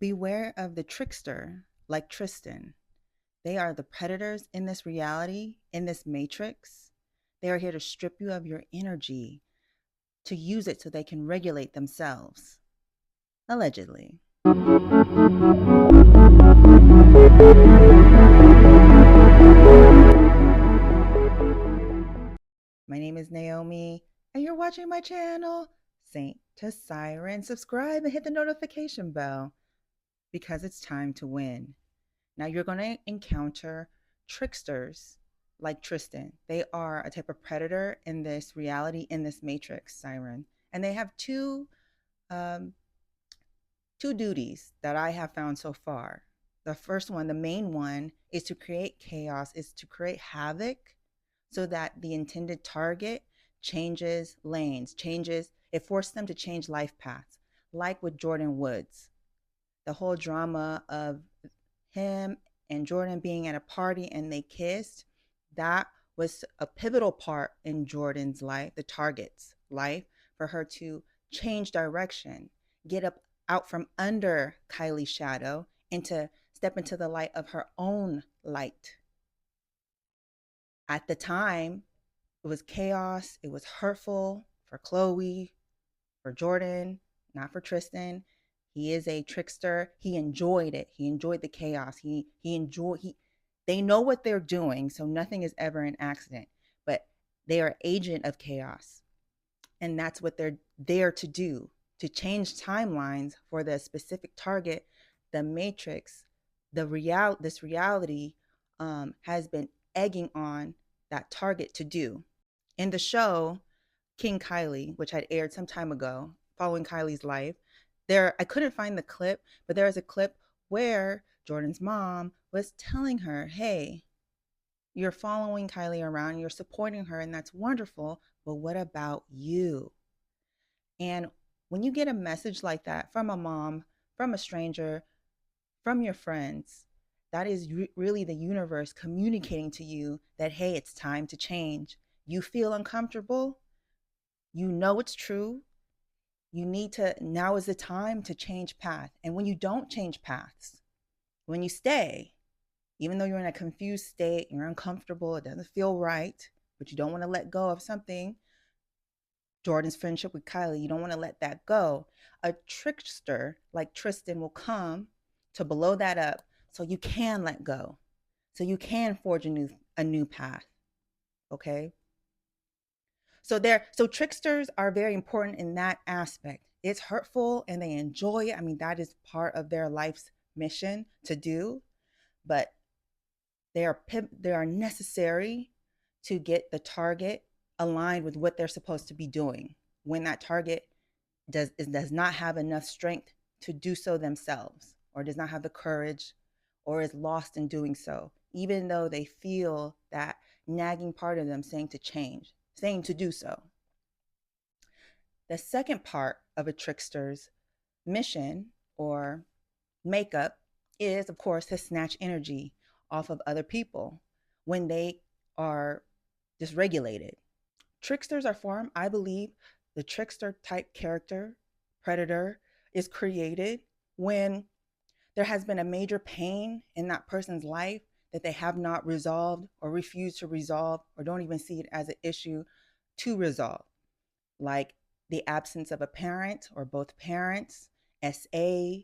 Beware of the trickster, like Tristan. They are the predators in this reality, in this matrix. They are here to strip you of your energy, to use it so they can regulate themselves. Allegedly. My name is Naomi, and you're watching my channel, Saint to Siren. Subscribe and hit the notification bell because it's time to win. Now, you're going to encounter tricksters like Tristan. They are a type of predator in this reality, in this matrix, Siren. And they have um, two duties that I have found so far. The first one, the main one, is to create chaos, is to create havoc so that the intended target changes lanes, it forced them to change life paths, like with Jordan Woods. The whole drama of him and Jordan being at a party and they kissed, that was a pivotal part in Jordan's life, the target's life, for her to change direction, get up out from under Kylie's shadow and to step into the light of her own light. At the time, it was chaos, it was hurtful for Chloe, for Jordan, not for Tristan. He is a trickster. He enjoyed it. He enjoyed the chaos. They know what they're doing, so nothing is ever an accident. But they are agent of chaos. And that's what they're there to do, to change timelines for the specific target. The matrix, this reality has been egging on that target to do. In the show, King Kylie, which had aired some time ago, following Kylie's life, I couldn't find the clip, but there is a clip where Jordan's mom was telling her, hey, you're following Kylie around, you're supporting her, and that's wonderful, but what about you? And when you get a message like that from a mom, from a stranger, from your friends, that is really the universe communicating to you that, hey, it's time to change. You feel uncomfortable, you know it's true. You need to, now is the time to change path. And when you don't change paths, when you stay, even though you're in a confused state, you're uncomfortable, it doesn't feel right, but you don't want to let go of something, Jordan's friendship with Kylie, you don't want to let that go. A trickster like Tristan will come to blow that up so you can let go, so you can forge a new path. Okay? So tricksters are very important in that aspect. It's hurtful and they enjoy it. I mean, that is part of their life's mission to do, but they are necessary to get the target aligned with what they're supposed to be doing. When that target does not have enough strength to do so themselves, or does not have the courage, or is lost in doing so, even though they feel that nagging part of them saying to change, saying to do so. The second part of a trickster's mission or makeup is, of course, to snatch energy off of other people when they are dysregulated. Tricksters are formed, I believe, the trickster type character, predator, is created when there has been a major pain in that person's life that they have not resolved or refuse to resolve or don't even see it as an issue to resolve, like the absence of a parent or both parents, SA,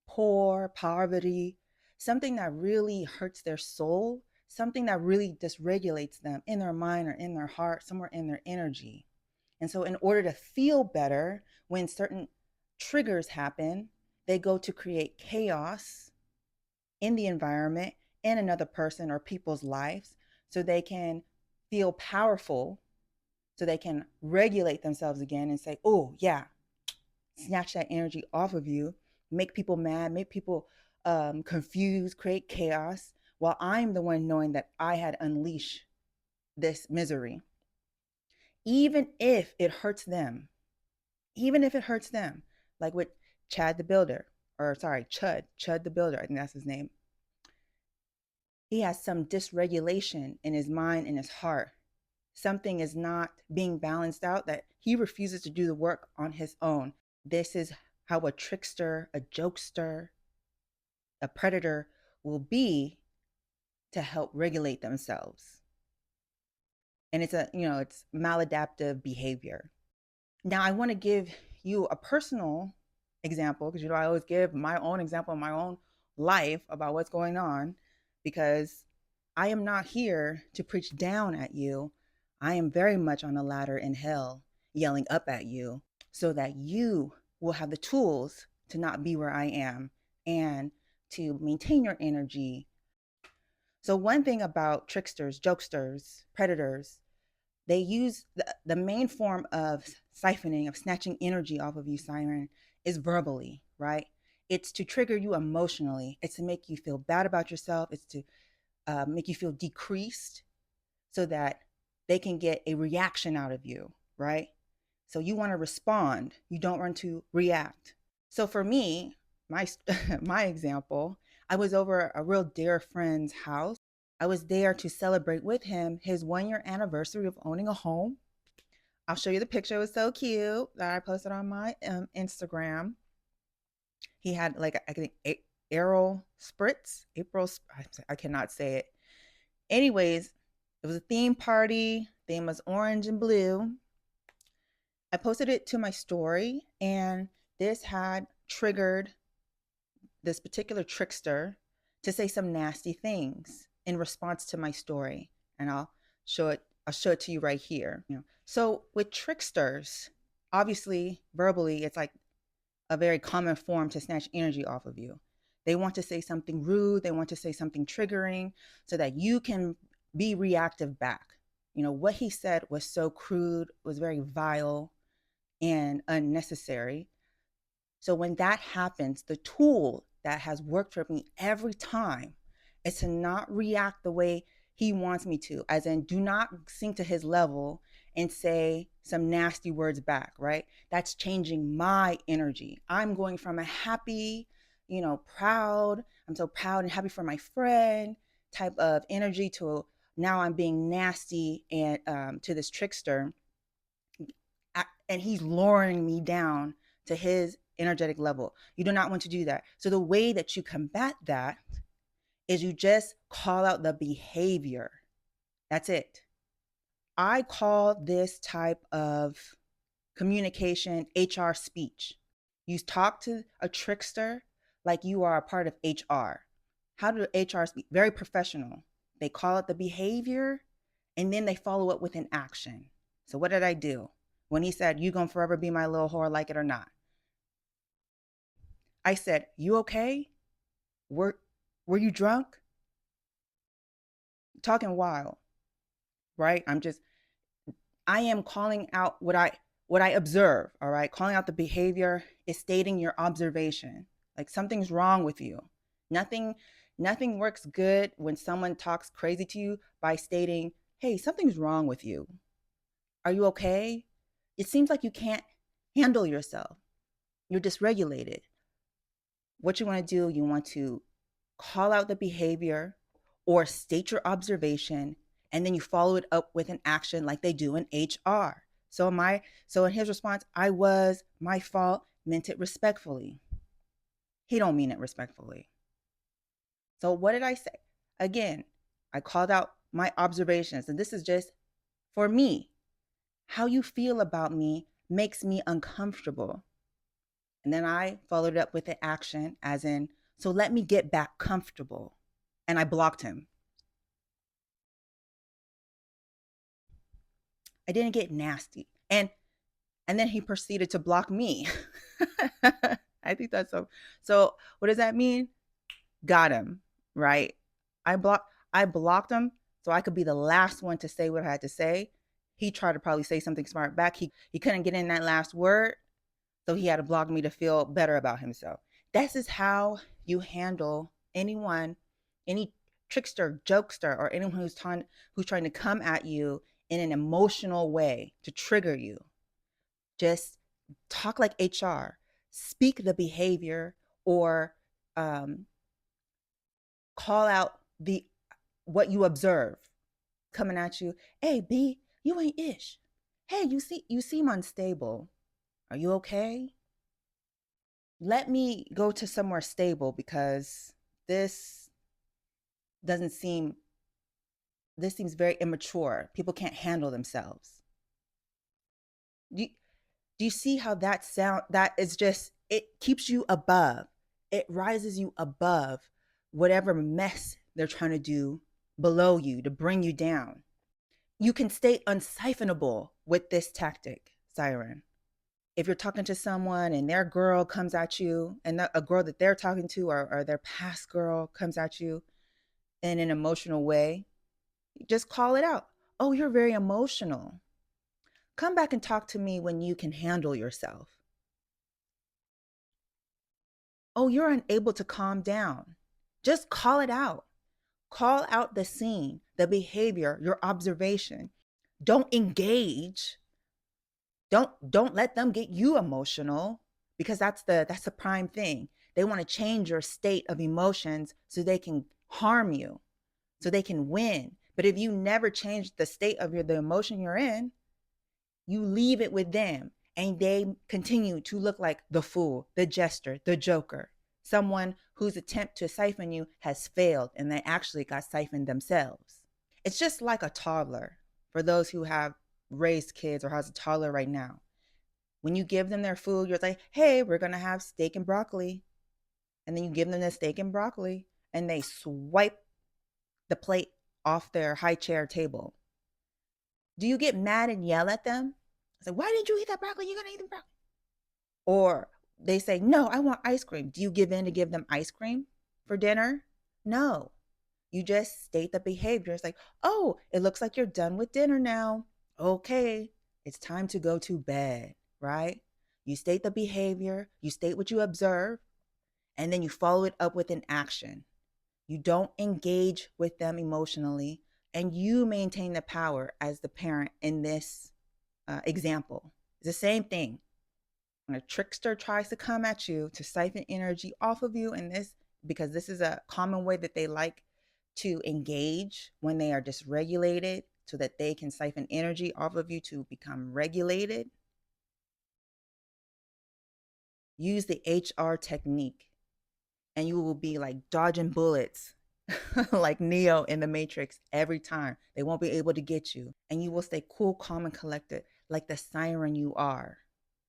poor, poverty, something that really hurts their soul, something that really dysregulates them in their mind or in their heart, somewhere in their energy. And so, in order to feel better when certain triggers happen, they go to create chaos in the environment, in another person or people's lives, so they can feel powerful, so they can regulate themselves again and say, oh, yeah, snatch that energy off of you, make people mad, make people confused, create chaos, while I'm the one knowing that I had unleashed this misery. Even if it hurts them, even if it hurts them, like with Chad the Builder, or sorry, Chud the Builder, I think that's his name. He has some dysregulation in his mind and his heart. Something is not being balanced out, that he refuses to do the work on his own. This is how a trickster, a jokester, a predator will be to help regulate themselves. And it's maladaptive behavior. Now, I want to give you a personal example because I always give my own example in my own life about what's going on because I am not here to preach down at you. I am very much on a ladder in hell yelling up at you so that you will have the tools to not be where I am and to maintain your energy. So, one thing about tricksters, jokesters, predators, they use the main form of siphoning, of snatching energy off of you, Siren, is verbally, right? It's to trigger you emotionally. It's to make you feel bad about yourself. It's to make you feel decreased so that they can get a reaction out of you, right? So you want to respond. You don't want to react. So for me, my my example, I was over a real dear friend's house. I was there to celebrate with him his 1 year anniversary of owning a home. I'll show you the picture. It was so cute that I posted on my Instagram. He had like I think April spritz. April. I cannot say it. Anyways, it was a theme party. Theme was orange and blue. I posted it to my story, and this had triggered this particular trickster to say some nasty things in response to my story. And I'll show it to you right here. So with tricksters, obviously verbally, it's like a very common form to snatch energy off of you. They want to say something rude, they want to say something triggering so that you can be reactive back. What he said was so crude, was very vile and unnecessary. So when that happens, the tool that has worked for me every time is to not react the way he wants me to, as in do not sink to his level and say some nasty words back, right? That's changing my energy. I'm going from a happy, proud, I'm so proud and happy for my friend type of energy to now I'm being nasty and to this trickster, and he's lowering me down to his energetic level. You do not want to do that. So the way that you combat that is you just call out the behavior. That's it. I call this type of communication HR speech. You talk to a trickster like you are a part of HR. How do HR speak? Very professional. They call it the behavior and then they follow up with an action. So what did I do? When he said, "You gonna forever be my little whore, like it or not?" I said, "You okay? Were you drunk? Talking wild, right?" I am calling out what I observe, all right? Calling out the behavior is stating your observation. Like something's wrong with you. Nothing nothing works good when someone talks crazy to you by stating, "Hey, something's wrong with you. Are you okay? It seems like you can't handle yourself. You're dysregulated." What you want to do, you want to call out the behavior or state your observation, and then you follow it up with an action like they do in HR. So in his response, "I was my fault, meant it respectfully." He don't mean it respectfully. So what did I say? Again, I called out my observations, and this is just for me. How you feel about me makes me uncomfortable. And then I followed it up with an action, as in, "So let me get back comfortable." And I blocked him. I didn't get nasty. And then he proceeded to block me. I think that's so what does that mean? Got him, right? I blocked him so I could be the last one to say what I had to say. He tried to probably say something smart back. He couldn't get in that last word, so he had to block me to feel better about himself. This is how you handle anyone, any trickster, jokester, or anyone who's trying to come at you in an emotional way to trigger you. Just talk like HR, speak the behavior, or um, call out the what you observe coming at you. "Hey, B, you ain't ish. Hey, you seem unstable. Are you okay? Let me go to somewhere stable because this doesn't seem, this seems very immature. People can't handle themselves. Do you, do you see how that sound, that is just, it keeps you above, it rises you above whatever mess they're trying to do below you to bring you down. You can stay unsiphonable with this tactic, Siren. If you're talking to someone and their girl comes at you, and a girl that they're talking to, or their past girl comes at you in an emotional way, just call it out. Oh, you're very emotional. Come back and talk to me when you can handle yourself. Oh, you're unable to calm down. Just call it out. Call out the scene, the behavior, your observation. Don't engage. Don't let them get you emotional, because that's the prime thing. They want to change your state of emotions so they can harm you, so they can win. But if you never change the state of the emotion you're in, you leave it with them, and they continue to look like the fool, the jester, the joker, someone whose attempt to siphon you has failed and they actually got siphoned themselves. It's just like a toddler. For those who have raised kids or has a toddler right now, when you give them their food, you're like, hey, we're going to have steak and broccoli. And then you give them the steak and broccoli and they swipe the plate off their high chair table. Do you get mad and yell at them? It's like, why didn't you eat that broccoli? You're going to eat the broccoli. Or they say, no, I want ice cream. Do you give in to give them ice cream for dinner? No. You just state the behavior. It's like, oh, it looks like you're done with dinner now. Okay, it's time to go to bed, right? You state the behavior, you state what you observe, and then you follow it up with an action. You don't engage with them emotionally, and you maintain the power as the parent in this example. It's the same thing. When a trickster tries to come at you to siphon energy off of you, and this, because this is a common way that they like to engage when they are dysregulated, so that they can siphon energy off of you to become regulated. Use the HR technique, and you will be like dodging bullets like Neo in the Matrix every time. They won't be able to get you, and you will stay cool, calm, and collected like the siren you are.